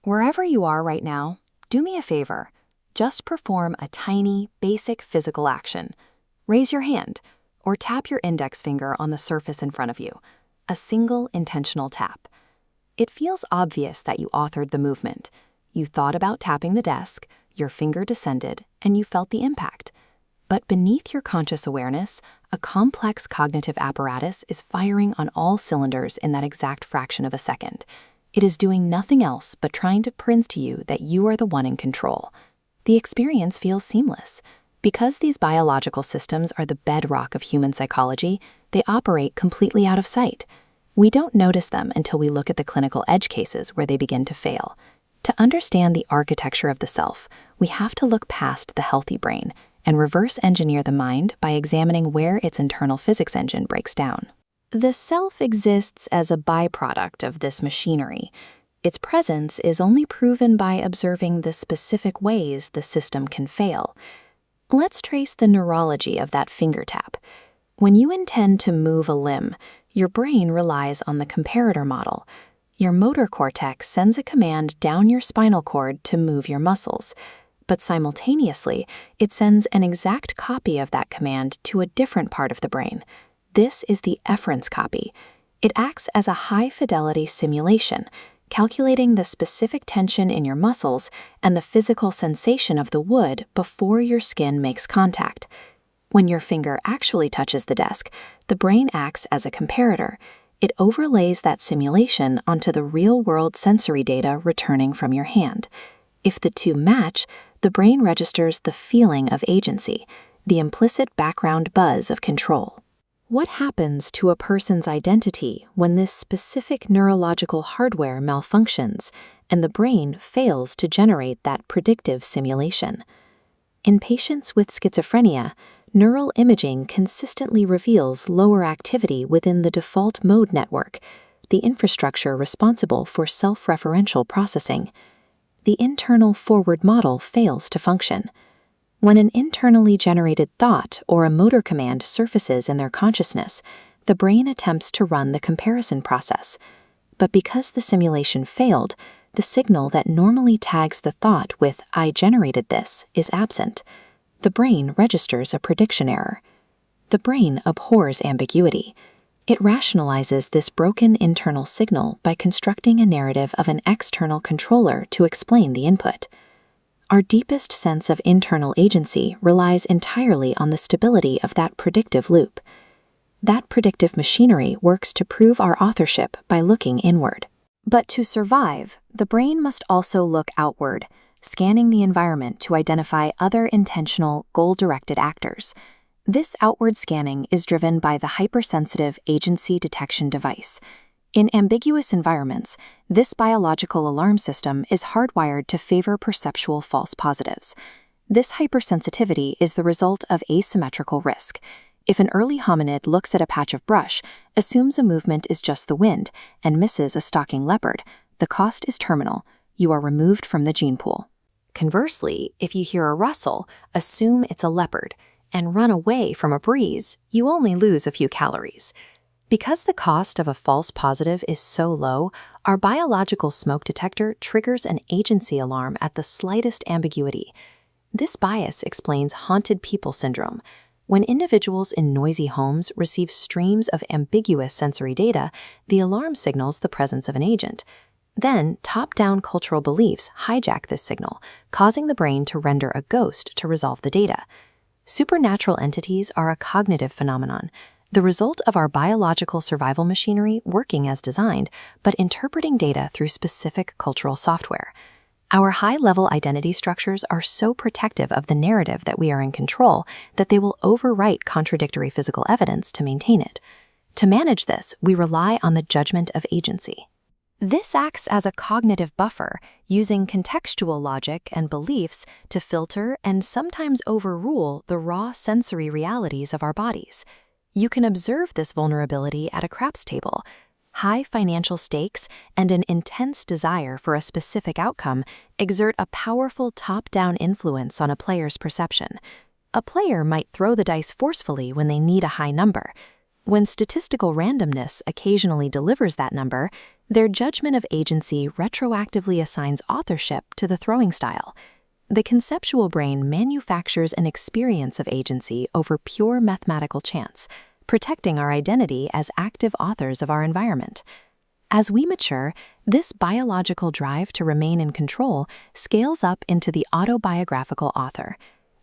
Wherever you are right now, do me a favor. Just perform a tiny, basic physical action. Raise your hand or tap your index finger on the surface in front of you. A single intentional tap. It feels obvious that you authored the movement. You thought about tapping the desk, your finger descended, and you felt the impact. But beneath your conscious awareness, a complex cognitive apparatus is firing on all cylinders in that exact fraction of a second. It is doing nothing else but trying to prove to you that you are the one in control. The experience feels seamless. Because these biological systems are the bedrock of human psychology, they operate completely out of sight. We don't notice them until we look at the clinical edge cases where they begin to fail. To understand the architecture of the self, we have to look past the healthy brain and reverse engineer the mind by examining where its internal physics engine breaks down. The self exists as a byproduct of this machinery. Its presence is only proven by observing the specific ways the system can fail. Let's trace the neurology of that finger tap. When you intend to move a limb, your brain relies on the comparator model. Your motor cortex sends a command down your spinal cord to move your muscles, but simultaneously, it sends an exact copy of that command to a different part of the brain. This is the efference copy. It acts as a high-fidelity simulation, calculating the specific tension in your muscles and the physical sensation of the wood before your skin makes contact. When your finger actually touches the desk, the brain acts as a comparator. It overlays that simulation onto the real-world sensory data returning from your hand. If the two match, the brain registers the feeling of agency, the implicit background buzz of control. What happens to a person's identity when this specific neurological hardware malfunctions and the brain fails to generate that predictive simulation? In patients with schizophrenia, neural imaging consistently reveals lower activity within the default mode network, the infrastructure responsible for self-referential processing. The internal forward model fails to function. When an internally generated thought or a motor command surfaces in their consciousness, the brain attempts to run the comparison process. But because the simulation failed, the signal that normally tags the thought with "I generated this" is absent. The brain registers a prediction error. The brain abhors ambiguity. It rationalizes this broken internal signal by constructing a narrative of an external controller to explain the input. Our deepest sense of internal agency relies entirely on the stability of that predictive loop. That predictive machinery works to prove our authorship by looking inward. But to survive, the brain must also look outward, scanning the environment to identify other intentional, goal-directed actors. This outward scanning is driven by the hypersensitive agency detection device. In ambiguous environments, this biological alarm system is hardwired to favor perceptual false positives. This hypersensitivity is the result of asymmetrical risk. If an early hominid looks at a patch of brush, assumes a movement is just the wind, and misses a stalking leopard, the cost is terminal. You are removed from the gene pool. Conversely, if you hear a rustle, assume it's a leopard, and run away from a breeze, you only lose a few calories. Because the cost of a false positive is so low, our biological smoke detector triggers an agency alarm at the slightest ambiguity. This bias explains haunted people syndrome. When individuals in noisy homes receive streams of ambiguous sensory data, the alarm signals the presence of an agent. Then, top-down cultural beliefs hijack this signal, causing the brain to render a ghost to resolve the data. Supernatural entities are a cognitive phenomenon, the result of our biological survival machinery working as designed, but interpreting data through specific cultural software. Our high-level identity structures are so protective of the narrative that we are in control that they will overwrite contradictory physical evidence to maintain it. To manage this, we rely on the judgment of agency. This acts as a cognitive buffer, using contextual logic and beliefs to filter and sometimes overrule the raw sensory realities of our bodies. You can observe this vulnerability at a craps table. High financial stakes and an intense desire for a specific outcome exert a powerful top-down influence on a player's perception. A player might throw the dice forcefully when they need a high number. When statistical randomness occasionally delivers that number, Their judgment of agency retroactively assigns authorship to the throwing style. The conceptual brain manufactures an experience of agency over pure mathematical chance, protecting our identity as active authors of our environment. As we mature, this biological drive to remain in control scales up into the autobiographical author.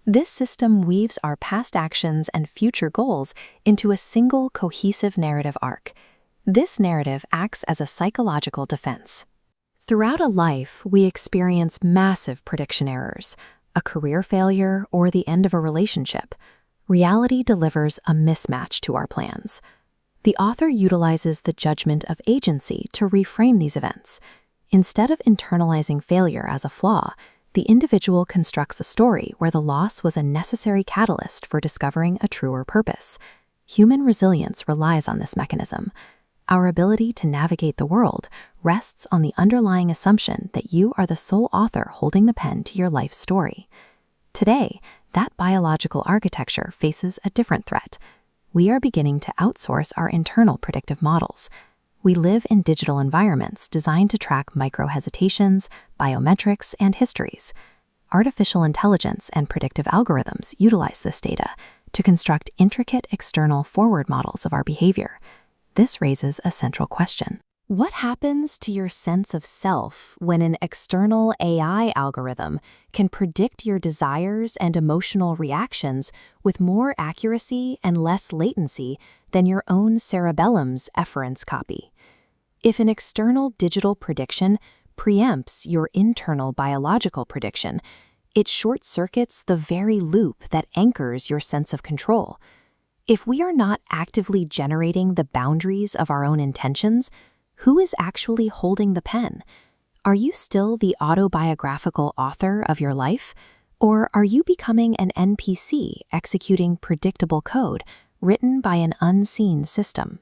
This system weaves our past actions and future goals into a single cohesive narrative arc. This narrative acts as a psychological defense. Throughout a life, we experience massive prediction errors, a career failure, or the end of a relationship. Reality delivers a mismatch to our plans. The author utilizes the judgment of agency to reframe these events. Instead of internalizing failure as a flaw, the individual constructs a story where the loss was a necessary catalyst for discovering a truer purpose. Human resilience relies on this mechanism. Our ability to navigate the world rests on the underlying assumption that you are the sole author holding the pen to your life story. Today, that biological architecture faces a different threat. We are beginning to outsource our internal predictive models. We live in digital environments designed to track micro-hesitations, biometrics, and histories. Artificial intelligence and predictive algorithms utilize this data to construct intricate external forward models of our behavior. This raises a central question. What happens to your sense of self when an external AI algorithm can predict your desires and emotional reactions with more accuracy and less latency than your own cerebellum's efference copy? If an external digital prediction preempts your internal biological prediction, it short-circuits the very loop that anchors your sense of control. If we are not actively generating the boundaries of our own intentions, who is actually holding the pen? Are you still the autobiographical author of your life? Or are you becoming an NPC executing predictable code written by an unseen system?